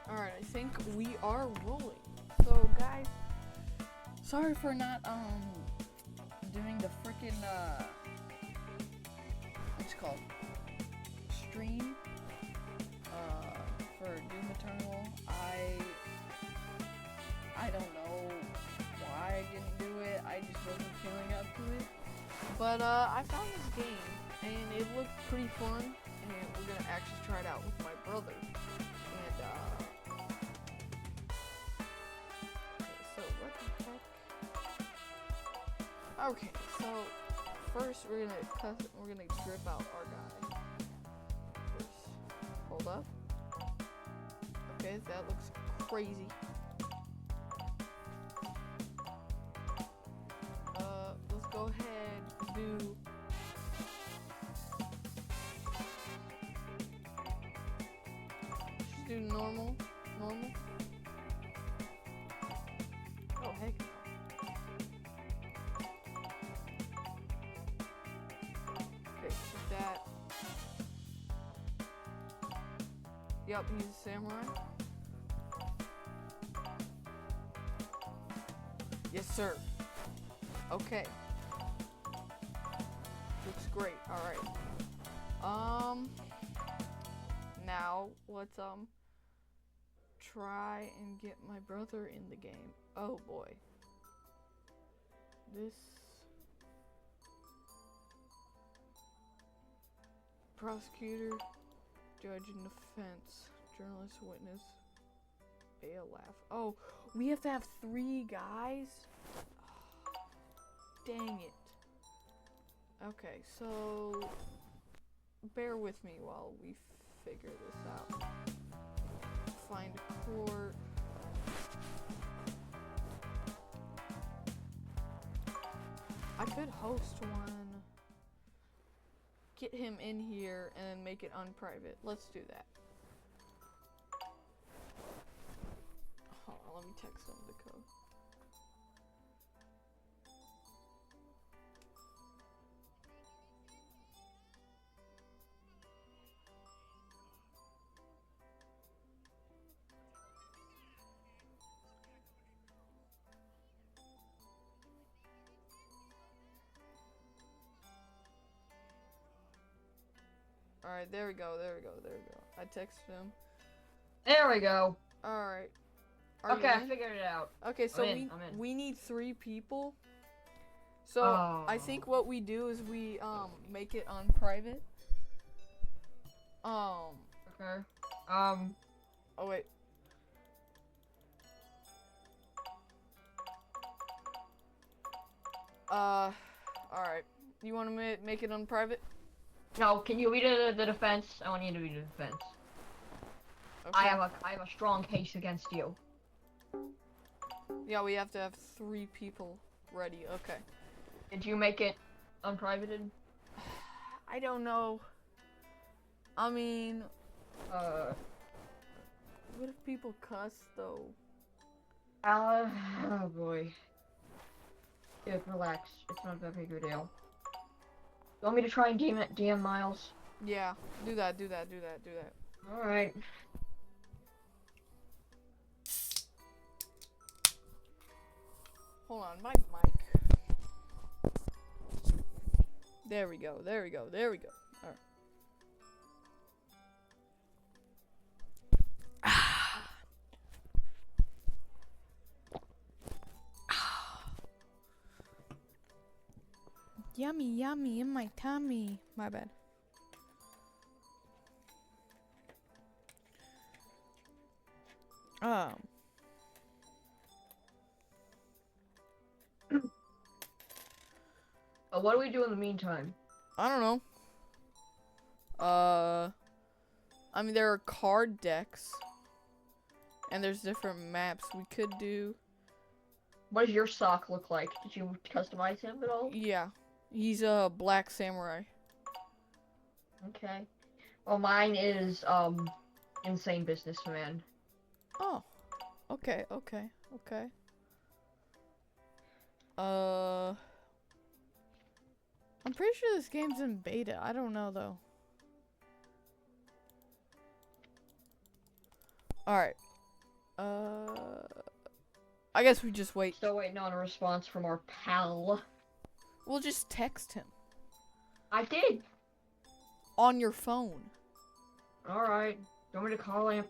Alright, I think we are rolling. So guys, sorry for not doing the freaking what's it called? Stream for Doom Eternal. I don't know why I didn't do it. I just wasn't feeling up to it. But I found this game and it looked pretty fun, and we're gonna actually try it out with my brother. And okay, so what the heck? Okay, so first we're gonna drip out our guy. First, hold up. Okay, that looks crazy. Let's go ahead and do. Just do normal. Oh heck no. Okay, with that. Yep, he's a samurai. Yes, sir. Okay. Looks great. All right. Now let's try and get my brother in the game. Oh boy. This prosecutor, judge and defense, journalist, witness, ALF. Oh, we have to have 3 guys? Dang it. Okay, so bear with me while we figure this out. Find a court. I could host one. Get him in here and then make it unprivate. Let's do that. Hold on, let me text him the code. Alright, there we go. I texted him. There we go. Alright. Okay, I figured it out. Okay, so I'm in. we need 3 people. So I think what we do is we make it unprivate. Okay. Oh wait. Alright. You want to make it unprivate? No, can you be the defense? I want you to be the defense. Okay. I have a strong case against you. Yeah, we have to have 3 people ready. Okay. Did you make it unprivated? I don't know. I mean, what if people cuss though? Oh boy. Dude, relax. It's not that big of a deal. You want me to try and DM Miles? Yeah, do that. Alright. Hold on, my mic. There we go. Alright. Yummy in my tummy. My bad. What do we do in the meantime? I don't know. I mean, there are card decks. And there's different maps we could do. What does your sock look like? Did you customize him at all? Yeah. He's a black samurai. Okay. Well, mine is, insane businessman. Oh. Okay. I'm pretty sure this game's in beta. I don't know, though. Alright. I guess we just wait. Still waiting on a response from our pal. We'll just text him. I did. On your phone. Alright. Do you want me to call Aunt?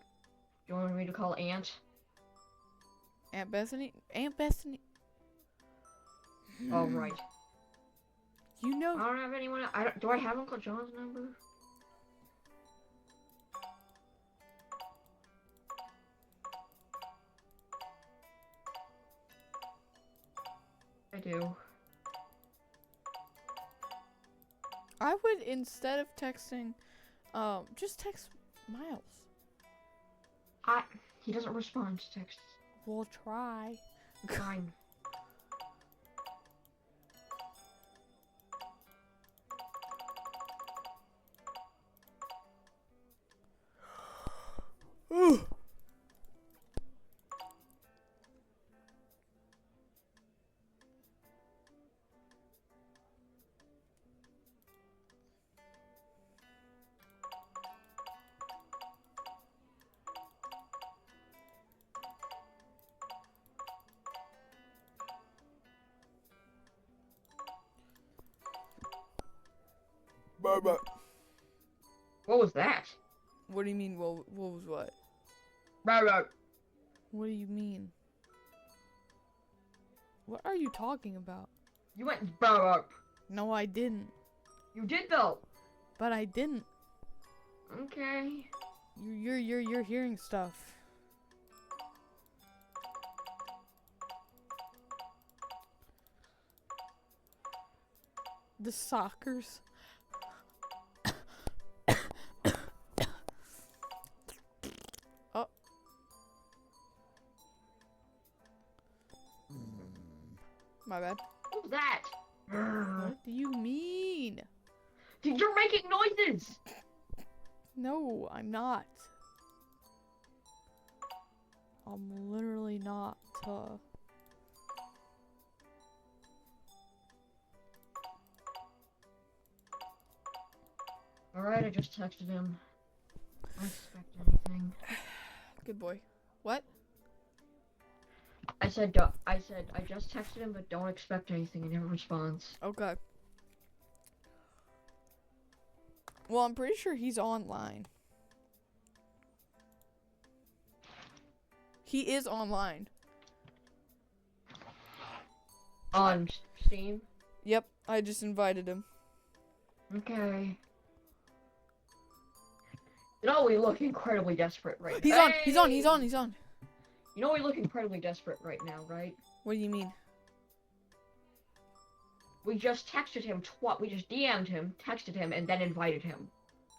Do you want me to call Aunt? Aunt Bethany? Aunt Bethany? Oh, right. You know. I don't have anyone. Do I have Uncle John's number? I do. I would, instead of texting, just text Miles. He doesn't respond to texts. We'll try. Fine. Bye-bye. What was that? What do you mean, what was what? Bye. What do you mean? What are you talking about? You went bye. No, I didn't. You did though. But I didn't. Okay. You're hearing stuff. The soccers. Oh. My bad. What was that? What do you mean? You're making noises. No, I'm not. I'm literally not. Alright, I just texted him. Don't expect anything. Good boy. What? I said I just texted him, but don't expect anything. He never responds. Okay. Well, I'm pretty sure he's online. He is online. On Steam? Yep, I just invited him. Okay. You know we look incredibly desperate right now. He's on. You know we look incredibly desperate right now, right? What do you mean? We just texted him we just DM'd him, texted him, and then invited him.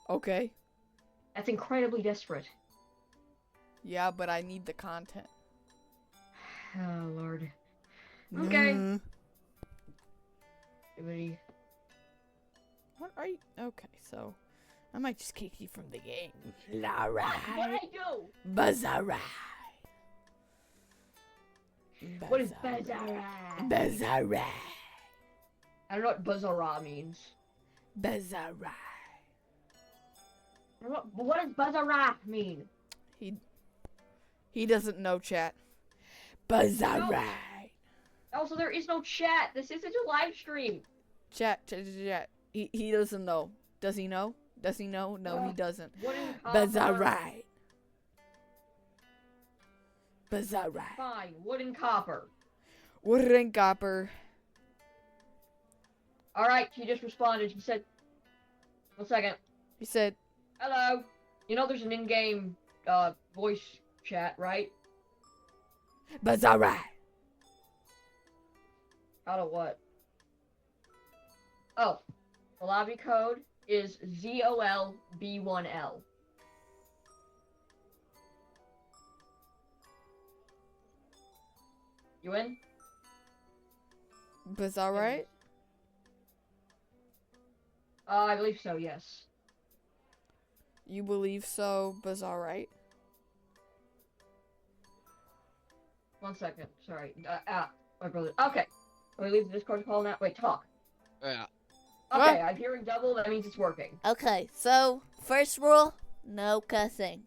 Okay. That's incredibly desperate. Yeah, but I need the content. Oh, Lord. Okay. What are you? Okay, so I might just kick you from the game. Lara. What'd I do? Bazarai. What is Bazarai? Bazarai. I don't know what Bazarai means. Bazarai. What does Bazarai mean? He doesn't know, chat. Bazarai. Also, there is no chat. This isn't a live stream. Chat. He doesn't know. Does he know? Does he know? No, he doesn't. Bazarai. Bazarai. Fine. Wood and copper. Wood and copper. Alright, he just responded. He said... 1 second. He said... Hello. You know there's an in-game, voice chat, right? Bazarai. Out of what? Oh. The lobby code is ZOLB1L. You in? Bazarai? I believe so, yes. You believe so, Bazarai? 1 second. Sorry. My brother. Okay. Let me leave the Discord call now. Wait, talk. Yeah. Okay, What? I'm hearing double. That means it's working. Okay, so first rule, no cussing.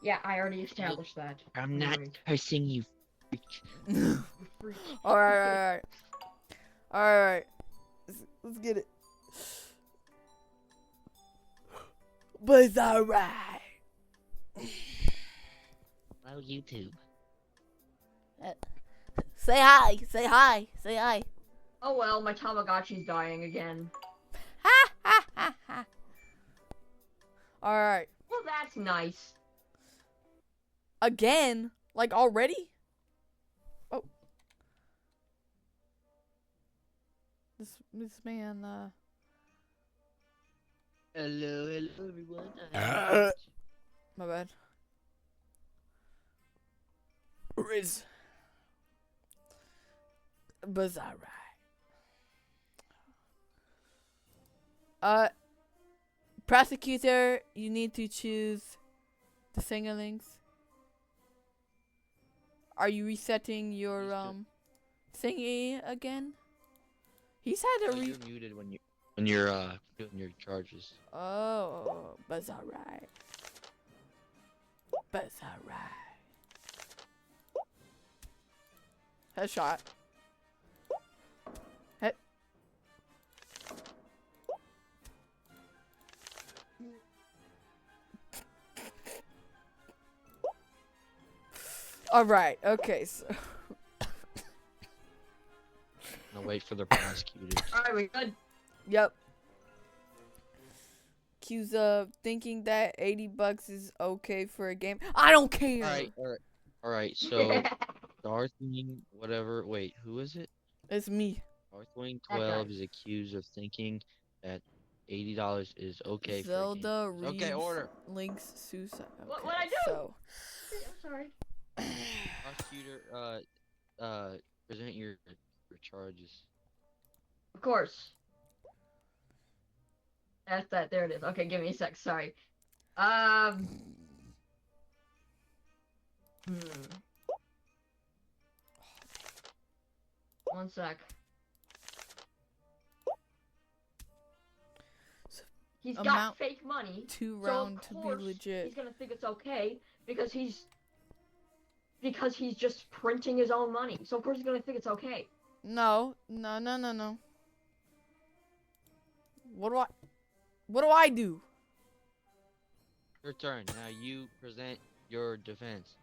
Yeah, I already established that. I'm not Right. cursing you. Freak. You freak. Alright. Alright. Let's get it. But it's alright. Hello, YouTube. Say hi. Say hi. Say hi. Oh well, my Tamagotchi's dying again. Ha ha ha ha. Alright. Well, that's nice. Again? Like already? Oh. This man, Hello, everyone. my bad. Riz. But it's alright. Prosecutor, you need to choose the singlings. Are you resetting your thingy again? He's had a You're muted when you're doing your charges. Oh, but it's alright. But it's alright. Headshot. Hit. Alright, okay, so. I'll wait for the prosecutor. Alright, we good. Yep. Accused of thinking that $80 is okay for a game. I don't care! Alright, so Darthwing, whatever. Wait, who is it? It's me. Darthwing That 12 guy. is accused of thinking that $80 is okay for a Zelda game. Okay, order. Link's suicide. Okay, What'd I do? So, I'm sorry. Prosecutor, present your charges. Of course. That's that. There it is. Okay, give me a sec. Sorry. Hmm. One sec. He's got Amount fake money. two So round of to be course legit. he's gonna think it's okay because he's just printing his own money. So of course he's gonna think it's okay. No. What do I do? Your turn. Now you present your defense.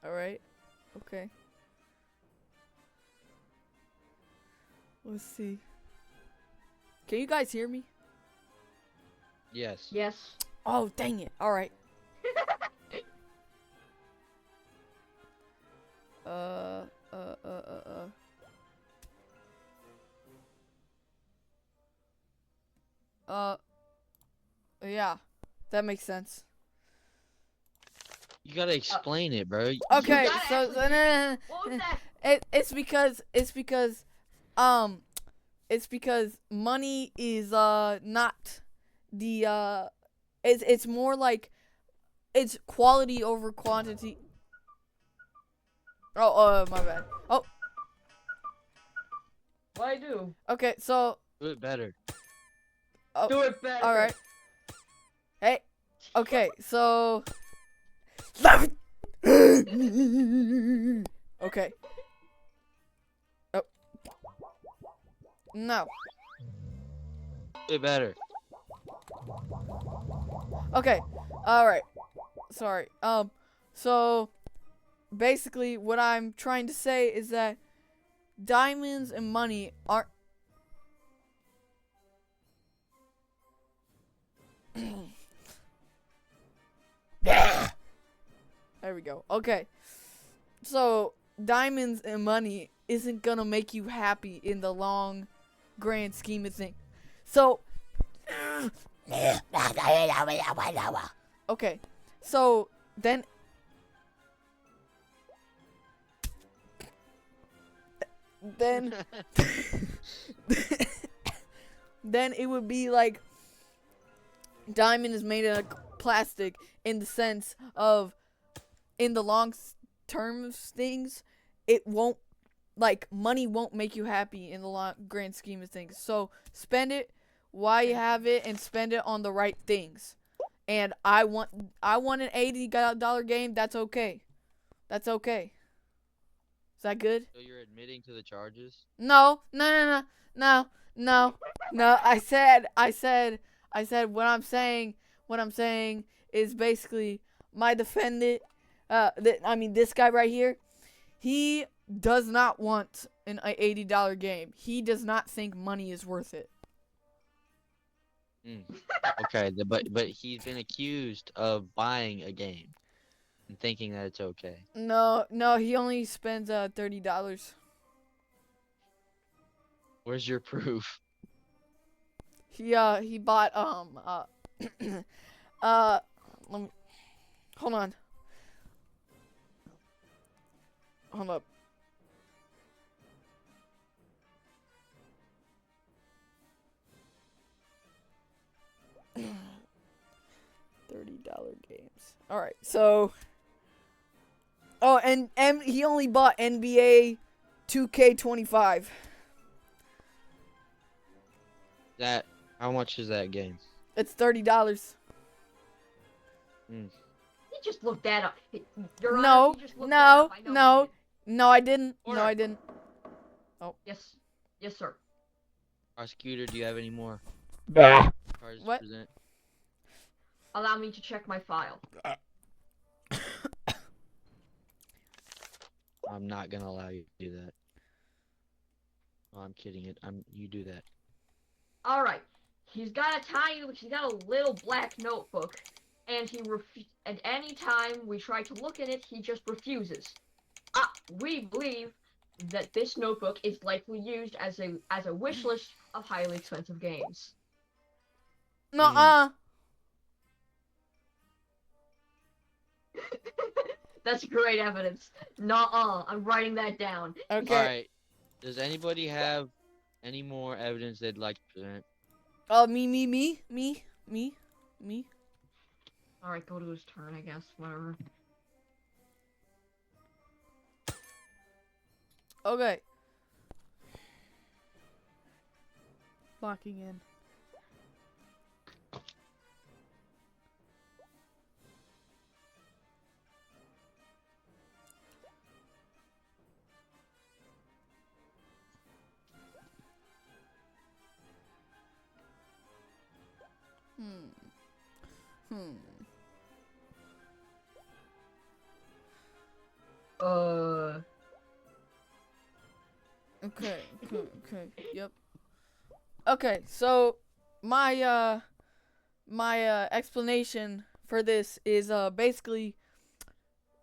Alright. Okay. Let's see. Can you guys hear me? Yes. Yes. Oh, dang it. Alright. Yeah. That makes sense. You gotta explain it, bro. Okay, gotta so actually- no. What was that? It's because money is not the it's more like it's quality over quantity. Oh, my bad. Oh, What I do? okay, so Do it better. Do it better. all right. Hey, okay, so okay. Oh. No. Do it better. Okay. All right. Sorry. So basically what I'm trying to say is that diamonds and money aren't There we go. Okay. So diamonds and money isn't gonna make you happy in the long grand scheme of things. So okay. So then then it would be like diamond is made out of plastic in the sense of in the long term of things it won't like money won't make you happy in the grand scheme of things. So spend it while you have it and spend it on the right things. And I want an $80 game. That's okay. That's okay. Is that good? So you're admitting to the charges? No. I said what I'm saying is basically my defendant. This guy right here, he does not want an $80 game. He does not think money is worth it. Okay, but he's been accused of buying a game and thinking that it's okay. No, he only spends $30. Where's your proof? He bought let me, hold on. Hold up. $30 games. All right, so. Oh, and he only bought NBA 2K25. That how much is that game? It's $30. He just looked that up. Your No, Honor, he just looked that up. I know he did. No, I didn't. Order. No, I didn't. Yes, sir. Prosecutor, do you have any more Bah. charges What? to present? Allow me to check my file. I'm not gonna allow you to do that. Oh, I'm kidding. You do that. All right. He's got a little black notebook, and and any time we try to look in it, he just refuses. We believe that this notebook is likely used as a wish list of highly expensive games. Nuh-uh. That's great evidence. Nuh-uh. I'm writing that down. Okay. Alright. Does anybody have any more evidence they'd like to present? Me. All right, go to his turn, I guess. Whatever. Okay. Locking in. Okay. Yep. Okay, so my explanation for this is basically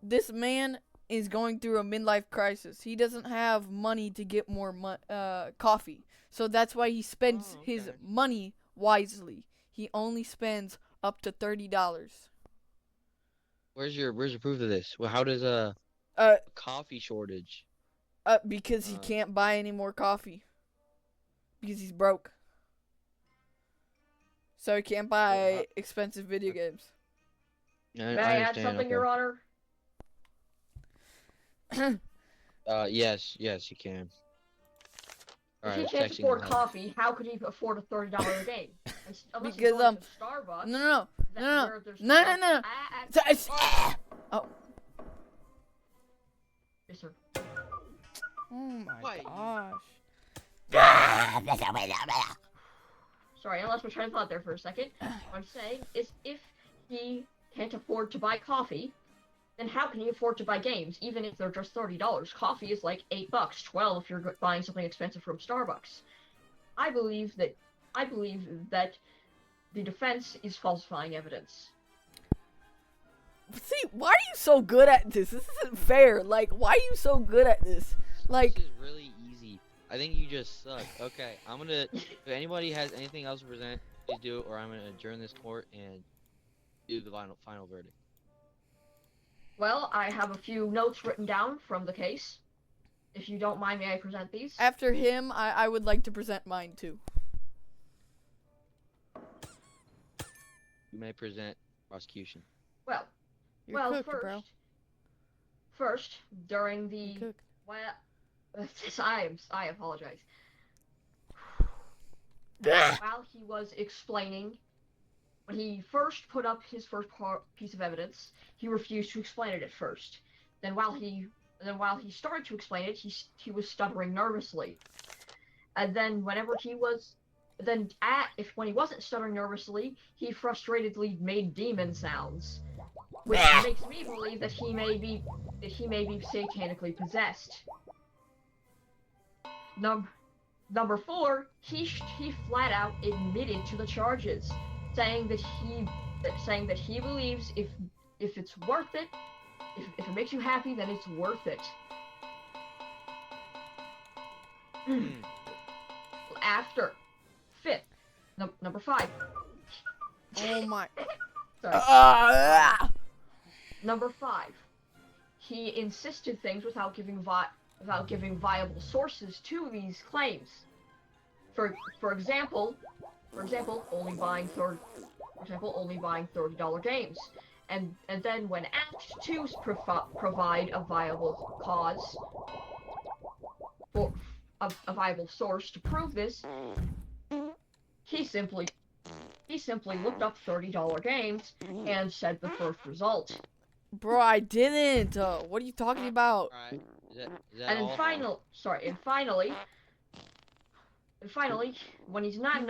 this man is going through a midlife crisis. He doesn't have money to get more coffee. So that's why he spends his money wisely. He only spends up to $30. Where's your proof of this? Well, how does a coffee shortage? Because he can't buy any more coffee. Because he's broke. So he can't buy expensive video games. I May I add understand, something, okay. Your Honor? Yes, you can. If Alright, he can't texting afford now. coffee, how could he afford a $30 game? Unless he's Because, going to Starbucks. No. where there's No. Oh. Yes, sir. Oh my Why? gosh. Sorry, I lost my train of thought there for a second. What I'm saying is, if he can't afford to buy coffee, then how can he afford to buy games, even if they're just $30? Coffee is like $8, $12 if you're buying something expensive from Starbucks. I believe that the defense is falsifying evidence. See, why are you so good at this? This isn't fair. Like, why are you so good at this? Like, This is really easy. I think you just suck. Okay, I'm gonna. If anybody has anything else to present, please do it, or I'm gonna adjourn this court and do the final verdict. Well, I have a few notes written down from the case. If you don't mind, may I present these? after him, I would like to present mine too. You may present prosecution. Well, You're cooked, first, bro. first during the You're cooked. well, I apologize. While he was explaining, when he first put up his first piece of evidence, he refused to explain it at first. Then while he started to explain it, he was stuttering nervously. And then when he wasn't stuttering nervously, he frustratedly made demon sounds, which makes me believe that he may be satanically possessed. Number 4, he flat out admitted to the charges, saying that he believes if it's worth it, if it makes you happy, then it's worth it. After 5th, number 5. Oh my. Sorry. Number 5. He insisted things without giving viable sources to these claims. For example, only buying $30 games, and then when asked to provide a viable cause for a viable source to prove this, he simply looked up $30 games and said the first result. Bro, I didn't. What are you talking about? Alright. Is that all? Finally, when he's not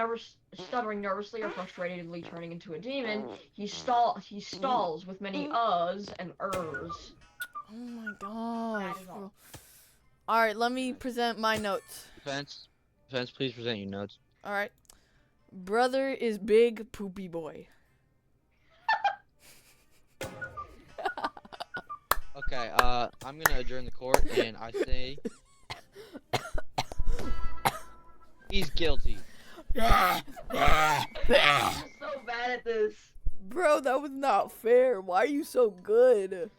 stuttering nervously or frustratedly turning into a demon, he stalls with many uhs and ers. Oh my gosh. That is all. Alright, let me present my notes. Defense, please present your notes. Alright. Brother is big poopy boy. Okay, I'm gonna adjourn the court, and I say he's guilty. I'm so bad at this. Bro, that was not fair. Why are you so good?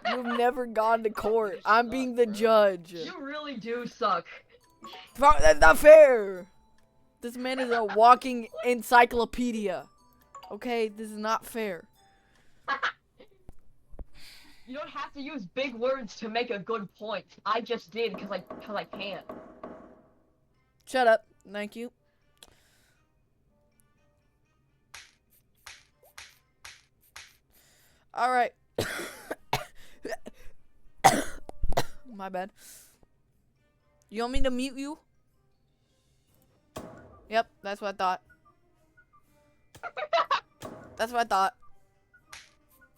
You've never gone to court. I'm being the judge. You really do suck. Bro, that's not fair. This man is a walking encyclopedia. Okay, this is not fair. You don't have to use big words to make a good point. I just did because I can. Shut up. Thank you. Alright. My bad. You want me to mute you? Yep, that's what I thought. That's what I thought.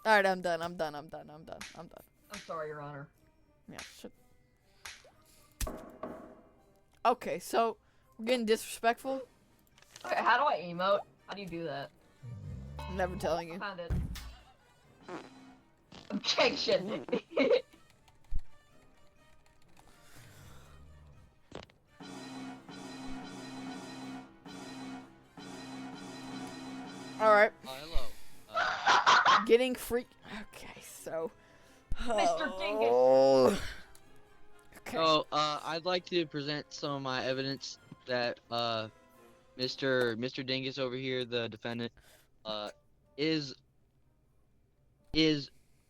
Alright, I'm done. I'm done. I'm sorry, Your Honor. Yeah, shit. Okay, so we're getting disrespectful. Okay, how do I emote? How do you do that? I'm never telling you. Found it. Objection. Alright, Hello. getting free. Okay, so. Mr. Dingus. Oh. Okay. So, I'd like to present some of my evidence that, Mr. Dingus over here, the defendant, is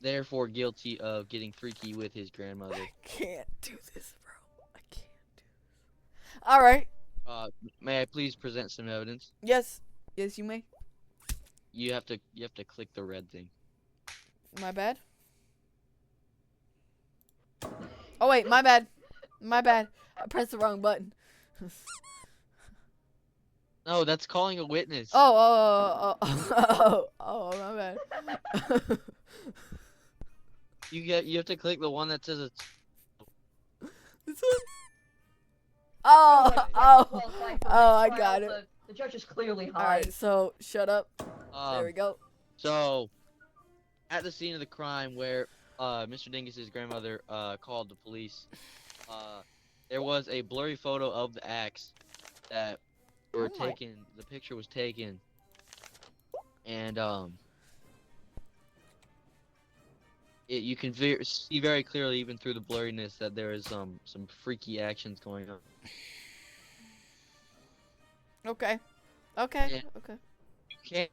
therefore guilty of getting freaky with his grandmother. I can't do this, bro. I can't do this. Alright. May I please present some evidence? Yes. Yes, you may. You have to click the red thing. My bad. Oh, wait. My bad. My bad. I pressed the wrong button. No, that's calling a witness. Oh, my bad. You have to click the one that says it's. This one? Oh, Well, I got it. The judge is clearly high. Alright, so shut up. There we go. So, at the scene of the crime where Mr. Dingus's grandmother called the police, there was a blurry photo of the axe that were taken. The picture was taken, and you can see very clearly, even through the blurriness, that there is some freaky actions going on. Okay. Okay. Yeah. Okay. You can't.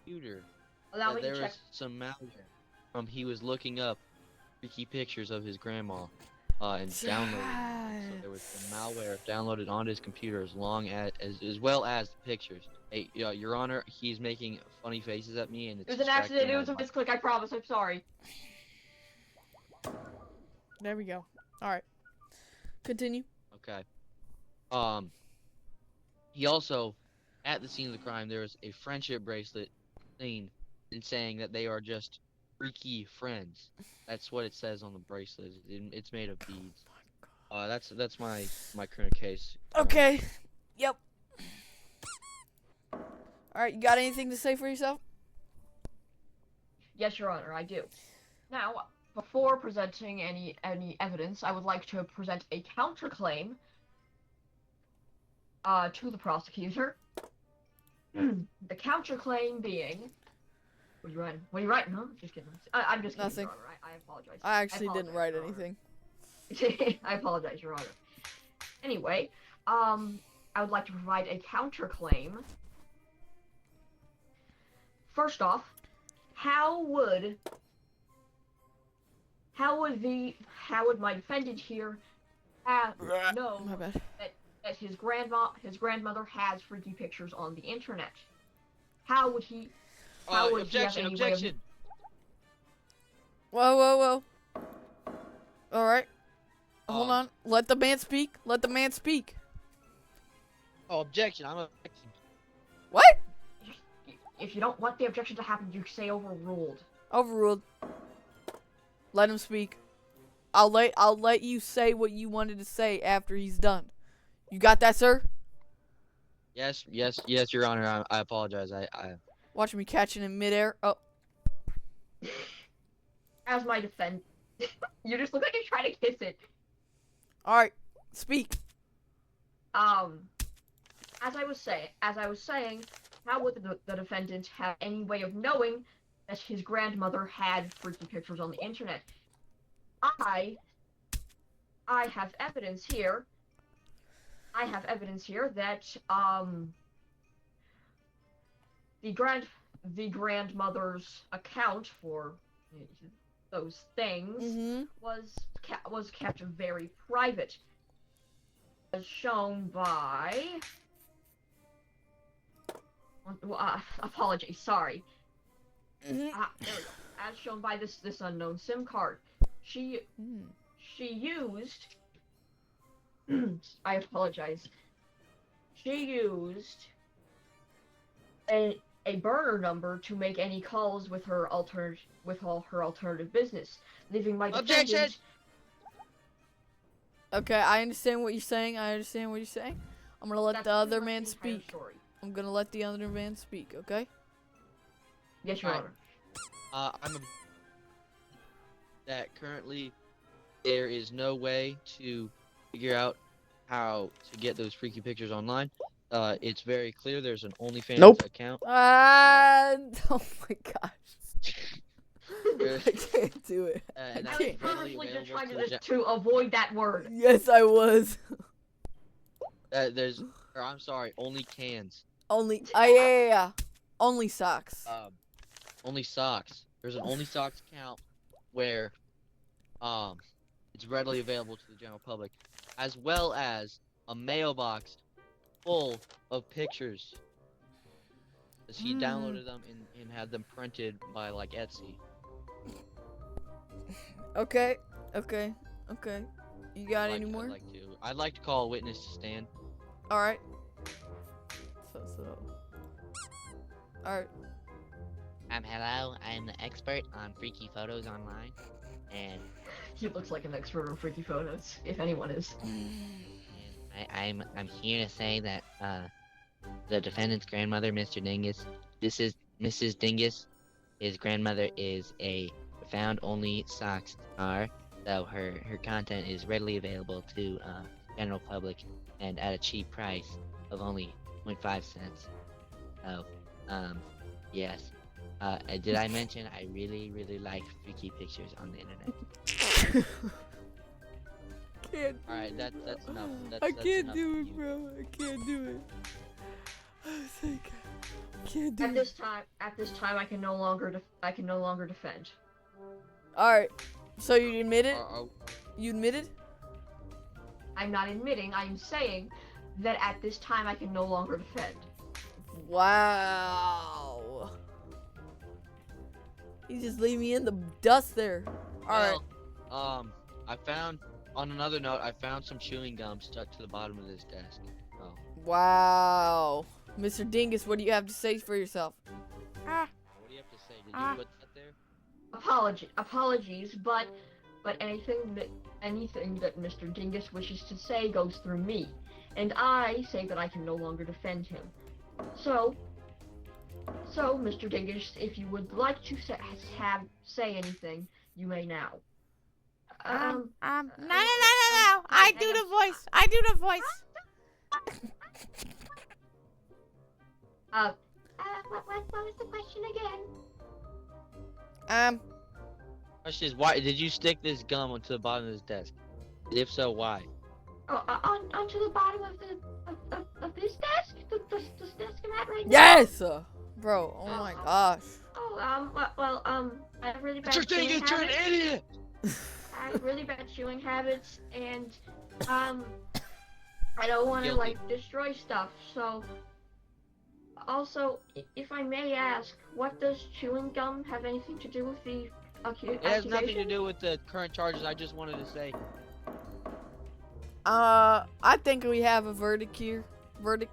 Computer. Allow me There to check. was some malware. He was looking up freaky pictures of his grandma. and downloaded them. So there was some malware downloaded onto his computer as well as the pictures. Hey, Your Honor, he's making funny faces at me, and it's It was an distracting accident. It my was a mind. misclick. I promise. I'm sorry. There we go. All right. Continue. Okay. He also, at the scene of the crime, there was a friendship bracelet seen and saying that they are just freaky friends. That's what it says on the bracelet. It's made of beads. That's my current case. Okay. Yep. All right. You got anything to say for yourself? Yes, Your Honor, I do. Now, before presenting any evidence, I would like to present a counterclaim to the prosecutor. The counterclaim being, what are you writing? Huh? Just kidding. I'm just kidding, Nothing. Your Honor. I apologize. I actually didn't write apologize, Your Honor. anything. I apologize, Your Honor. Anyway, I would like to provide a counterclaim. First off, how would my defendant here know My bad. that his grandmother has freaky pictures on the internet? How would he? How would Objection! he have any way of- Objection! Whoa. All right. Hold on. Let the man speak. Let the man speak. Oh, objection! I'm objecting. What? If you don't want the objection to happen, you say overruled. Overruled. Let him speak. I'll let you say what you wanted to say after he's done. You got that, sir? Yes, Your Honor. I apologize. I Watch me catching in midair. Oh. As my defense, you just look like you're trying to kiss it. All right. Speak. As I was saying, how would the defendant have any way of knowing that his grandmother had freaky pictures on the internet? I have evidence here. That the grandmother's account for those things Mm-hmm. was kept very private, as shown by. Apologies, sorry. Mm-hmm. There we go. As shown by this unknown SIM card, she used. I apologize. She used a burner number to make any calls with all her alternative business, leaving my Objection! defendant. Okay, I understand what you're saying. I'm gonna let That's the other pretty much man the entire speak. story. I'm gonna let the other man speak. Okay. Yes, Your Alright. Honor. That currently there is no way to figure out how to get those freaky pictures online. It's very clear. There's an OnlyFans Nope. account. Oh my gosh. There- I can't do it. and I that's was can't. readily purposely just available trying to to, the just to avoid that word. Yes, I was. I'm sorry, only cans. Only. Yeah. Only socks. Only socks. There's an only socks account where it's readily available to the general public, as well as a mailbox full of pictures. He downloaded them and had them printed by like Etsy. Okay. You got any I'd more? I'd like to call a witness to stand. All right. All right. Hello, I'm the expert on freaky photos online, and He looks like an expert on freaky photos, if anyone is. I'm here to say that the defendant's grandmother, Mr. Dingus, this is Mrs. Dingus. His grandmother is a found only socks star, so her content is readily available to general public and at a cheap price of only 0.5 cents. So, yes. Did I mention I really like freaky pictures on the internet? Can't. All right, that's enough. I That's can't enough do of it, you. bro. I can't do it. I can't do At it. this time, I can no longer defend. All right. So you admitted? Are- You admitted? I'm not admitting. I'm saying that at this time I can no longer defend. Wow. You just leave me in the dust there. Alright. Well, I found, on another note, I found some chewing gum stuck to the bottom of this desk. Oh. Wow. Mr. Dingus, what do you have to say for yourself? What do you have to say? Did you put that there? Apologies, but anything that Mr. Dingus wishes to say goes through me, and I say that I can no longer defend him. So, Mr. Dingus, if you would like to say anything, you may now. No. I do the voice. What was the question again? Question is, why did you stick this gum onto the bottom of this desk? If so, why? Onto the bottom of this desk? This desk I'm at right now? Yes! Bro, oh my gosh. I have really bad Mr. Dingus, you're an idiot! I have really bad chewing habits, and I don't want to Guilty. destroy stuff. So, also, if I may ask, what does chewing gum have anything to do with the It has nothing to do with the current charges. I just wanted to say. I think we have a verdict here. Verdict?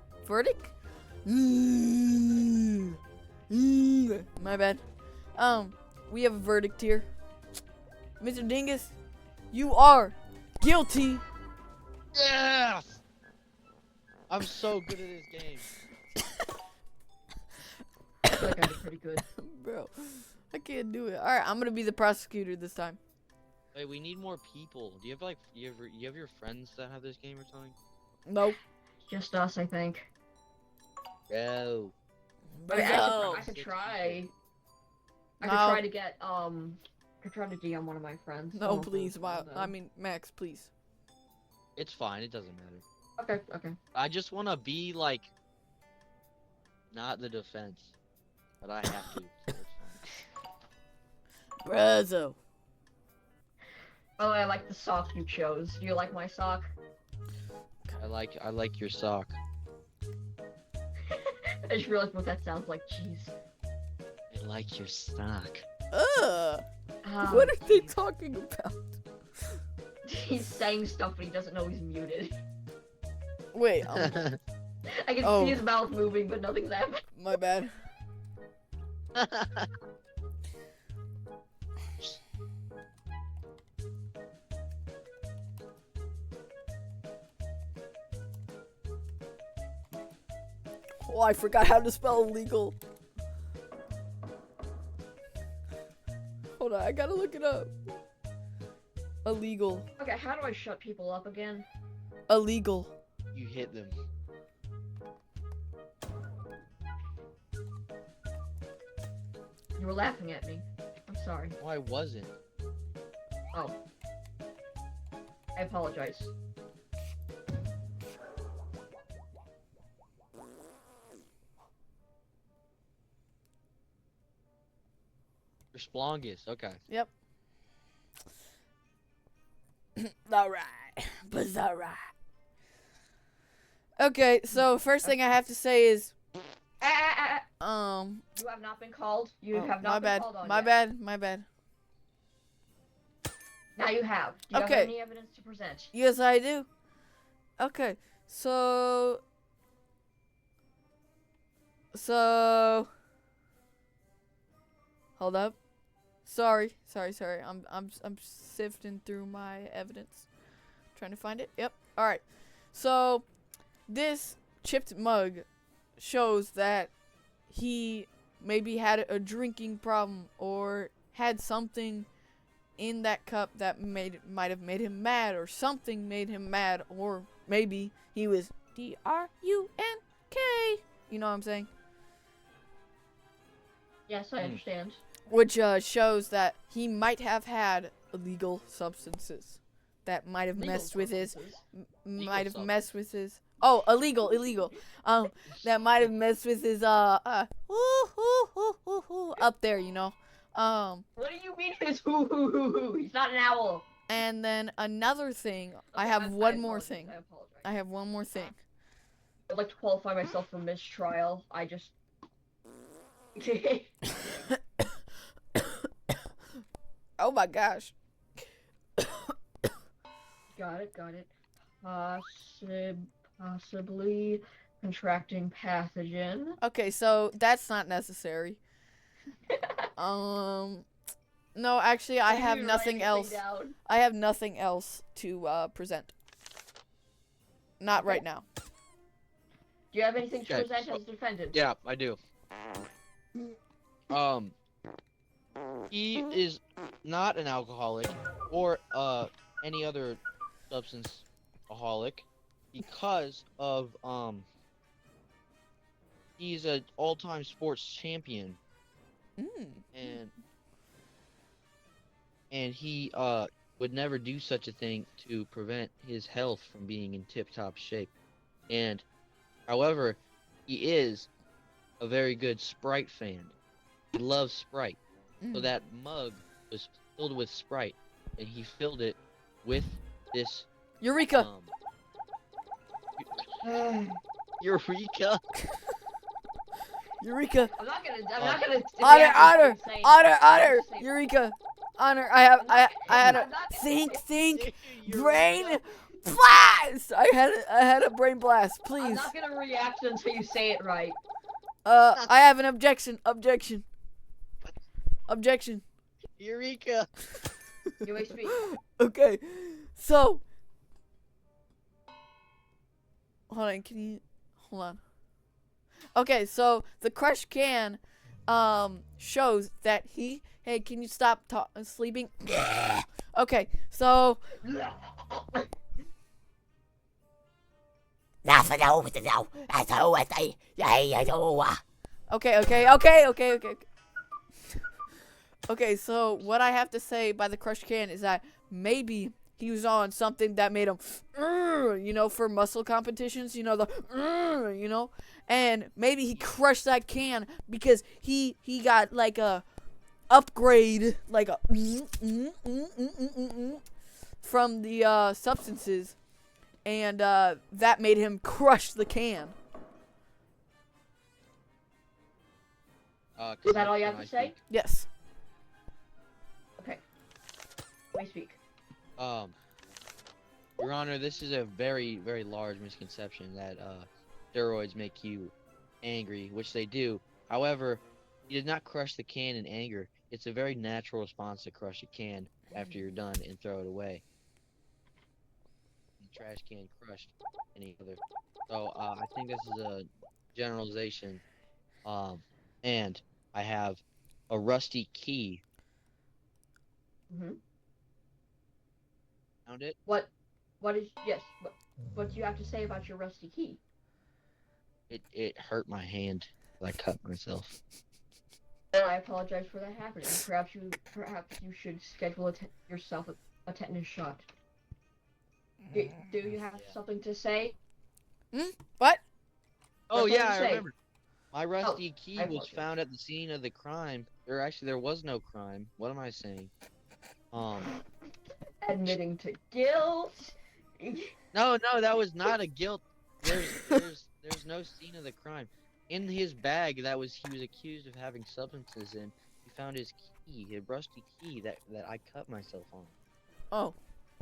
My bad. We have a verdict here. Mr. Dingus, you are guilty. Yes! I'm so good at this game. I feel like I did pretty good. Bro, I can't do it. Alright, I'm gonna be the prosecutor this time. Wait, we need more people. Do you have like you have your friends that have this game or something? Nope. Just us, I think. No. I mean, No. I could try. I No. could try to get could try to DM one of my friends. No, please, Max, please. It's fine. It doesn't matter. Okay. I just want to be like, not the defense, but I have to. So it's fine. Brazo. Oh, I like the sock you chose. Do you like my sock? I like your sock. I just realized what that sounds like. Jeez. I like your sock. What are they talking about? He's saying stuff, but he doesn't know he's muted. Wait, I can Oh. see his mouth moving, but nothing's happening. my bad. Oh, I forgot how to spell illegal. Hold on, I gotta look it up. Illegal. Okay, how do I shut people up again? Illegal. You hit them. You were laughing at me. I'm sorry. No, I wasn't. Oh. I apologize. You're Splongus. Okay. Yep. Alright. But alright. Okay, so first thing I have to say is, You have not been called. You oh, have my not been bad, called on my yet. bad, my bad. Now you have. Do you Okay. have any evidence to present? Yes, I do. Okay, so, hold up. Sorry. I'm sifting through my evidence, trying to find it. Yep. All right. So, this chipped mug shows that he maybe had a drinking problem or had something in that cup that might have made him mad, or something made him mad, or maybe he was drunk. You know what I'm saying? Yes, I understand. Which shows that he might have had illegal substances that might have messed with his illegal that might have messed with his up there, you know. What do you mean his hoo hoo hoo hoo? He's not an owl. And then another thing, I Okay, have one more apologize, thing. I apologize. I have one more thing. I'd like to qualify myself for mistrial. I just. Oh my gosh. Got it. Possibly contracting pathogen. Okay, so that's not necessary. No, actually, I didn't have even write nothing anything else. down. I have nothing else to present. Not right now. Do you have anything to Okay, present so- as defendant? Yeah, I do. He is not an alcoholic or any other substance aholic because of he's an all-time sports champion Mm. and he would never do such a thing to prevent his health from being in tip-top shape. And however, he is a very good Sprite fan. He loves Sprite. So Mm. that mug was filled with Sprite, and he filled it with this Eureka! Eureka. Eureka! I'm not gonna. Honor! react Honor! to saying- Honor! Honor! saying- Eureka! Honor! I had a I'm not gonna think, say- brain blast! I had a brain blast. I'm Please. not gonna react until you say it right. I have an objection. Objection. Eureka. You may speak. Okay, so hold on. Okay, so the crushed can shows that he. Hey, can you stop sleeping? Okay, so okay. Okay, so what I have to say by the crushed can is that maybe he was on something that made him, for muscle competitions, and maybe he crushed that can because he got like a upgrade, like a from the substances, and that made him crush the can. Is that all you have can to I say? speak? Yes. You may speak. Your Honor, this is a very, very large misconception that steroids make you angry, which they do. However, he did not crush the can in anger. It's a very natural response to crush a can after you're done and throw it away. The trash can crushed any other. So I think this is a generalization. And I have a rusty key. Mm-hmm. Found it? What do you have to say about your rusty key? It hurt my hand. I cut myself. And I apologize for that happening. Perhaps you should schedule yourself a tetanus shot. Do you have something to say? What? Oh That's yeah, what I I'm saying. remember. My rusty key I was apologize. found at the scene of the crime. There was no crime. What am I saying? Admitting to guilt. No, that was not a guilt. There's no scene of the crime. In his bag he was accused of having substances in, he found his key, his rusty key that I cut myself on. Oh.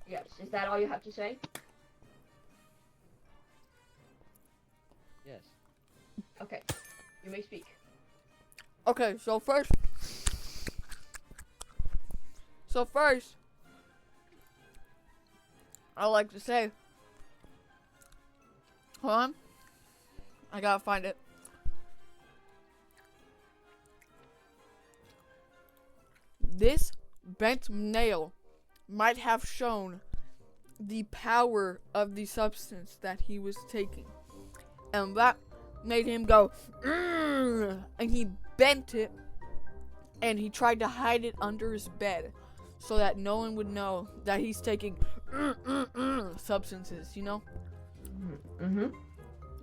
Yes. Is that all you have to say? Yes. Okay. You may speak. Okay, so first, I like to say, hold on, I gotta find it. This bent nail might have shown the power of the substance that he was taking, and that made him go, and he bent it, and he tried to hide it under his bed so that no one would know that he's taking substances, Mm-hmm.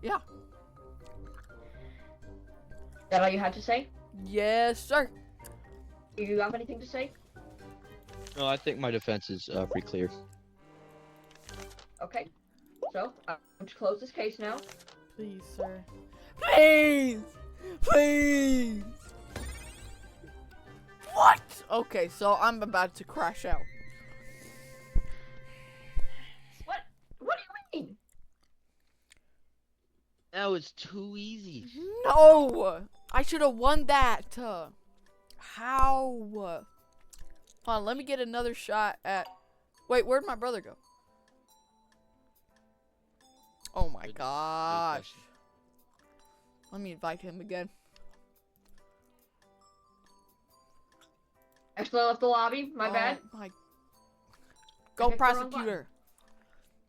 Yeah. That all you had to say? Yes, sir. Do you have anything to say? No, I think my defense is pretty clear. Okay. So, I'm going to close this case now. Please, sir. Please! Please! What? Okay, so I'm about to crash out. What do you mean? That was too easy. No! I should have won that. How? Hold on, let me get another shot at... Wait, where'd my brother go? Oh my Good gosh. question. Let me invite him again. I still left the lobby. My bad. My... I Go picked the wrong button. prosecutor.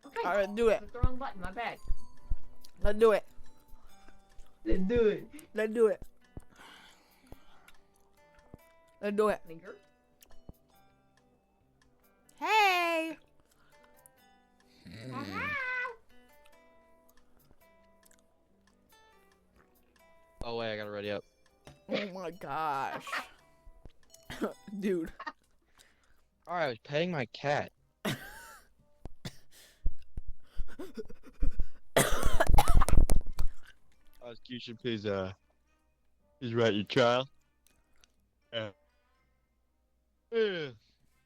Okay. Alright, do it. Clicked the wrong button. My bad. Let's do it. Then do it. Let's do it. Let's do it. Finger. Hey! Oh wait, I gotta ready up. Oh my gosh. Dude. Alright, I was petting my cat. Prosecution, please write your trial. Yeah.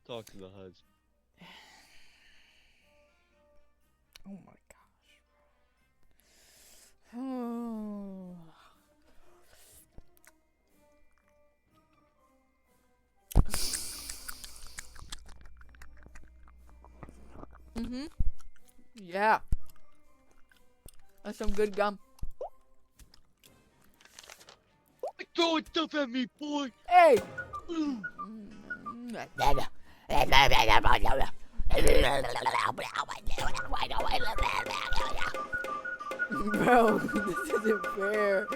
Talk to the HUDs. Oh my gosh. Oh. Yeah. That's some good gum. Throw stuff at me, boy! Hey! Bro, this isn't fair. I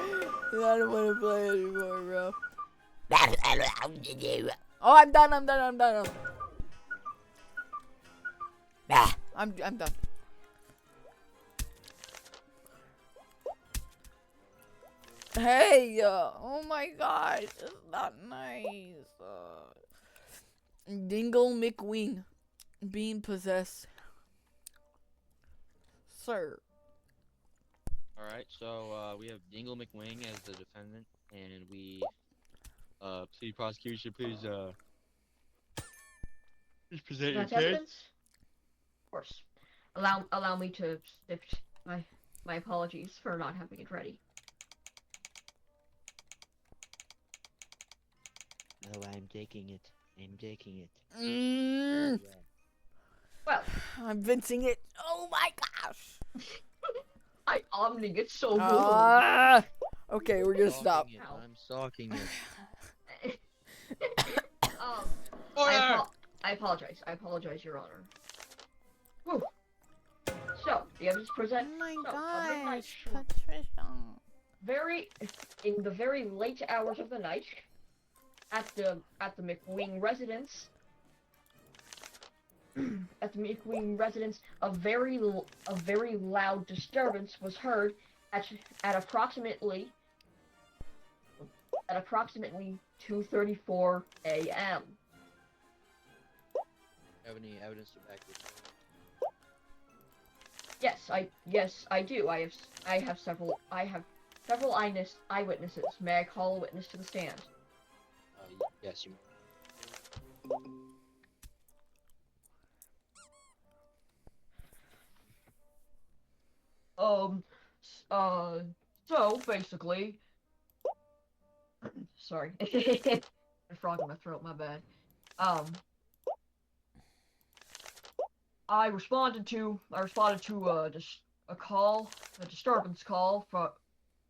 don't want to play anymore, bro. Oh, I'm done. I'm done. I'm done. Hey, oh my gosh, it's not nice. Dingle McWing being possessed. Sir. Alright, so we have Dingle McWing as the defendant, and we plead prosecution, please present your That's case. evidence? Of course. Allow me to sift my apologies for not having it ready. Oh, I'm taking it. Well, I'm vincing it. Oh my gosh. I omning it so good. Okay, we're gonna stop. I'm stalking it. I apologize, Your Honor. Whew. So, the evidence present. Oh my So, a midnight gosh, shoot. Patricia. In the very late hours of the night, at the McWing residence. At the McWing residence, a very loud disturbance was heard at approximately 2:34 a.m. Have any evidence to back this up? Yes, I do. I have several eyewitnesses. May I call a witness to the stand? Yes, you. So basically, sorry, a frog in my throat. My bad. I responded to a disturbance call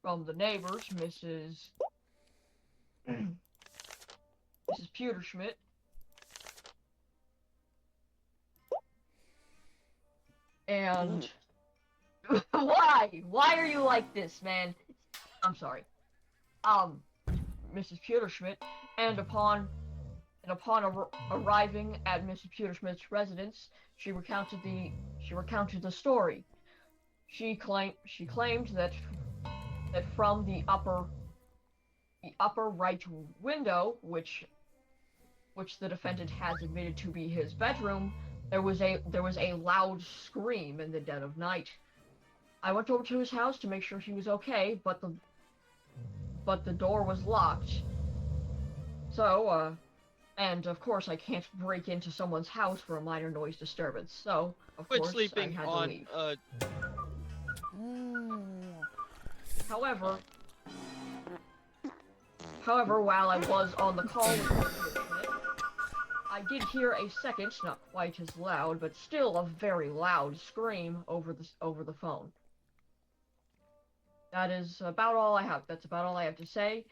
from the neighbors, Mrs. Pewterschmidt. And why are you like this, man? I'm sorry. Mrs. Pewterschmidt, and upon arriving at Mrs. Pewterschmidt's residence, she recounted the story. She claimed that from the upper right window, which which the defendant has admitted to be his bedroom, there was a loud scream in the dead of night. I went over to his house to make sure he was okay, but the door was locked. So, and of course I can't break into someone's house for a minor noise disturbance. So, of Quit course, sleeping I had to on leave. However, while I was on the call with Mr. Schmidt, I did hear a second, not quite as loud, but still a very loud scream over the phone. That is about all I have. That's about all I have to say.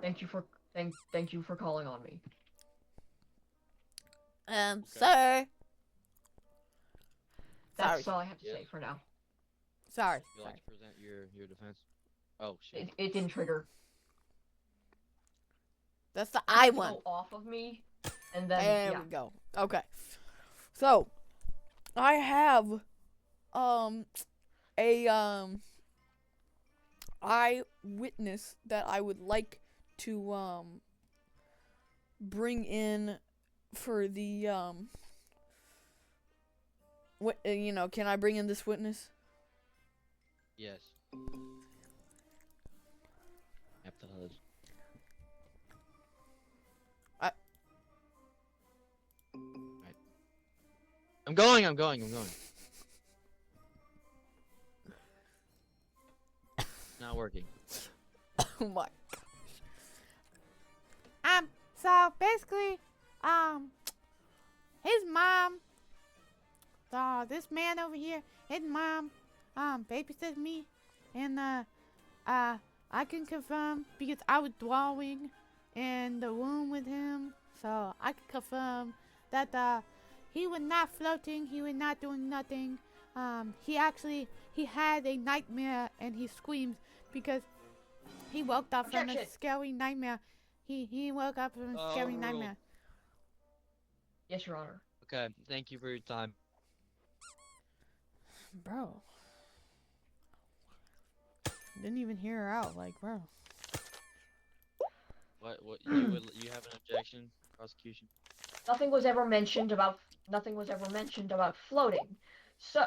Thank you for calling on me. Sir. That's Sorry. all I have to Yes. say for now. Sorry. You like to present your defense? Oh shit. It didn't trigger. That's the I one. Go off of me, and then There yeah. we go. Okay. So, I have a eyewitness that I would like to bring in for the can I bring in this witness? Yes. Yep, the hood. Right. I'm going. Not working. Oh my gosh. So basically, his mom, this man over here, his mom, babysits me, and, I can confirm because I was dwelling in the room with him, so I can confirm that, he was not floating, he was not doing nothing. He had a nightmare and he screams because he woke up from a Objection. scary nightmare. He woke up from a scary Overruled. nightmare. Yes, Your Honor. Okay, thank you for your time. Bro. Didn't even hear her out, like, bro. What you have an objection, prosecution? Nothing was ever mentioned about floating. So,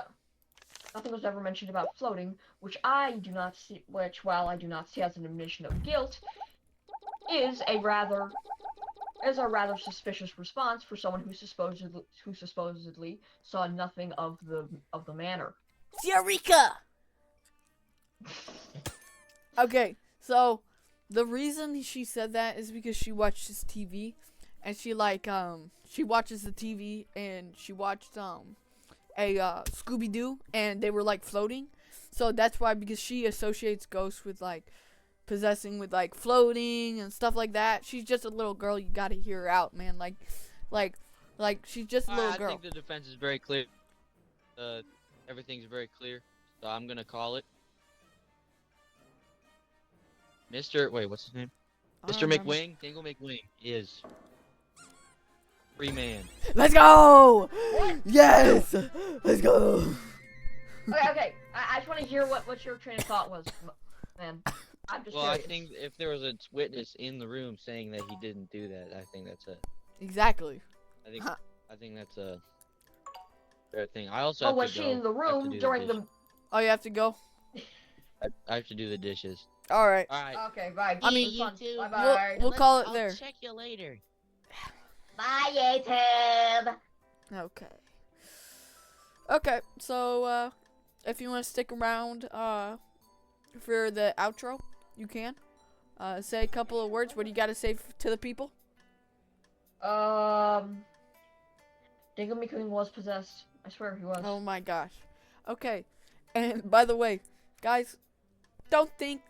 nothing was ever mentioned about floating, which while I do not see as an admission of guilt, is a rather suspicious response for someone who supposedly saw nothing of the manner. Eureka! Okay, so the reason she said that is because she watches TV, and she watches the TV, and she watched a Scooby-Doo, and they were like floating. So that's why, because she associates ghosts with like possessing, with like floating and stuff like that. She's just a little girl. You gotta hear her out, man. Like she's just a little I girl. think the defense is very clear. Everything's very clear, so I'm gonna call it. What's his name? I don't Mr. remember. McWing, Dingle McWing is free man. Let's go! What? Yes! Let's go! Okay. I just want to hear what your train of thought was, man. I'm just Well, I curious. think if there was a witness in the room saying that he didn't do that, I think that's a. Exactly. I think Huh. I think that's a fair thing. I also Oh, have was to she go. in the I have to room do during dishes. Oh, you have to go? I have to do the dishes. Alright. All right. Okay, bye. I mean, Fun. you two. Bye-bye. We'll call it I'll there. check you later. Bye, YouTube. Okay. Okay, so, if you want to stick around, for the outro, you can. Say a couple of words. What do you got to say to the people? Dingle McQueen was possessed. I swear he was. Oh my gosh. Okay. And by the way, guys, don't think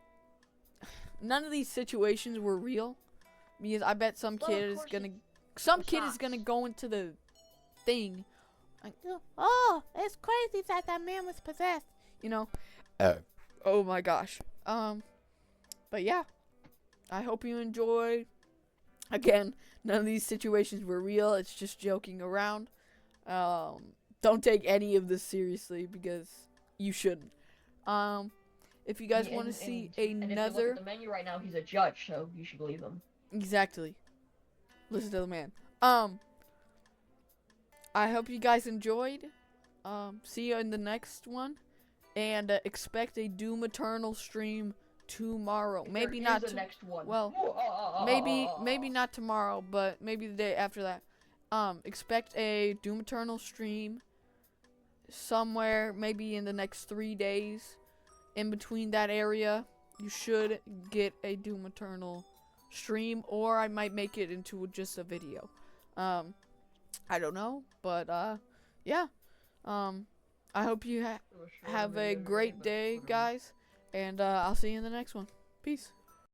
none of these situations were real, because I bet some Well, kid of is course gonna it some was kid not. is gonna go into the thing like, oh, it's crazy that man was possessed, you know. Oh my gosh. But yeah, I hope you enjoy. Again, none of these situations were real. It's just joking around. Don't take any of this seriously, because you shouldn't. If you guys want to see And if you look another, at the menu right now, he's a judge, so you should believe him. exactly. Listen to the man. I hope you guys enjoyed. See you in the next one, and expect a Doom Eternal stream tomorrow. Maybe There not. is a next one. Well, maybe not tomorrow, but maybe the day after that. Expect a Doom Eternal stream somewhere, maybe in the next 3 days. In between that area, you should get a Doom Eternal stream, or I might make it into just a video. I don't know, but yeah. I hope you have a great day, guys, and I'll see you in the next one. Peace.